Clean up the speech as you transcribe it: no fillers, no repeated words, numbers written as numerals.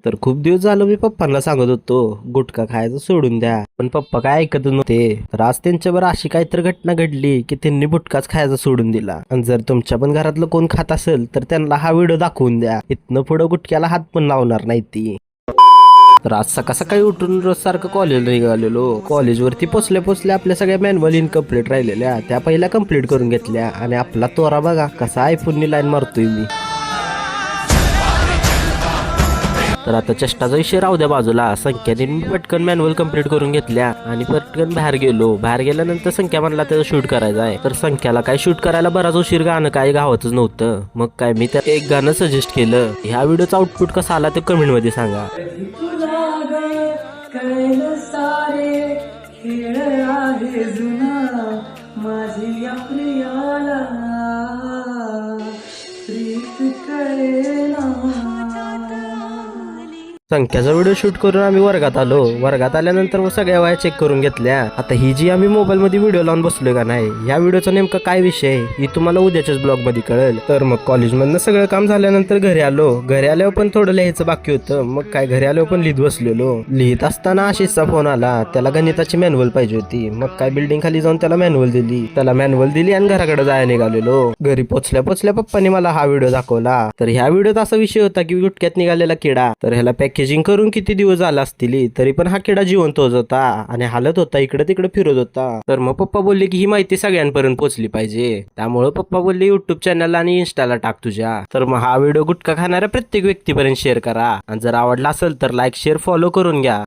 तर खूप दिवस झालं मी पप्पांना सांगत होतो गुटखा खायचं सोडून द्या, पण पप्पा काय ऐकत नव्हते. तर आज त्यांच्यावर अशी काहीतरी घटना घडली की त्यांनी गुटखाच खायचा सोडून दिला. आणि जर तुमच्या पण घरातलं कोण खात असेल तर त्यांना हा व्हिडिओ दाखवून द्या. इथनं पुढं गुटख्याला हात पण लावणार नाही ती. तर आज सकाळ सकाळी उठून रोज सारखं कॉलेजला निघालेलो. कॉलेजवरती पोचल्या आपल्या सगळ्या मॅन्युअल इनकम्प्लीट राहिलेल्या त्या पहिल्या कम्प्लीट करून घेतल्या. आणि आपला तोरा बघा कसा आयफोननी लाईन मारतोय मी. तर आता चष्टाचा विषय राहू द्या बाजूला. संख्याने मी पटकन मॅन्युअल कम्प्लीट करून घेतल्या आणि पटकन बाहेर गेलो. बाहेर गेल्यानंतर संख्या म्हणला त्याचं शूट करायचं आहे. तर संख्याला काय शूट करायला बराच उशीर गाणं काय गावातच नव्हतं. मग काय मी त्यात एक गाणं सजेस्ट केलं. ह्या व्हिडिओचा आउटपुट कसा आला ते कमेंट मध्ये सांगा. संख्याचा व्हिडिओ शूट करून आम्ही वर्गात आलो. वर्गात आल्यानंतर मग सगळ्या वया चेक करून घेतल्या. आता ही जी आम्ही मोबाईल मध्ये व्हिडिओ लावून बसलोय का नाही, या व्हिडिओचा नेमका काय विषय ही तुम्हाला उद्याच्याच ब्लॉग मध्ये कळेल. तर मग कॉलेजमधनं सगळं काम झाल्यानंतर घरी आलो. घरी आल्यावर पण थोडं लिहायचं बाकी होतं. मग काय घरी आल्यावर पण लिहित बसलेलो. लिहित असताना आशिषचा फोन आला. त्याला गणिताची मॅन्युअल पाहिजे होती. मग काय बिल्डिंग खाली जाऊन त्याला मॅन्युअल दिली आणि घराकडे जायला निघालेलो. घरी पोचल्या पप्पांनी मला हा व्हिडिओ दाखवला. तर ह्या व्हिडिओत असा विषय होता की गुटक्यात निघालेला किडा. तर ह्याला पॅकेजिंग करून किती दिवस झाला असतील तरी पण हा किडा जिवंत होता आणि हालत होता, इकडे तिकडे फिरत होता. तर मग पप्पा बोलले की ही माहिती सगळ्यांपर्यंत पोहोचली पाहिजे. त्यामुळे पप्पा बोलले युट्यूब चॅनल आणि इन्स्टाला टाक तुझ्या. तर मग हा व्हिडिओ गुटखा खाणाऱ्या प्रत्येक व्यक्तीपर्यंत शेअर करा. आणि जर आवडला असेल तर लाईक शेअर फॉलो करून घ्या.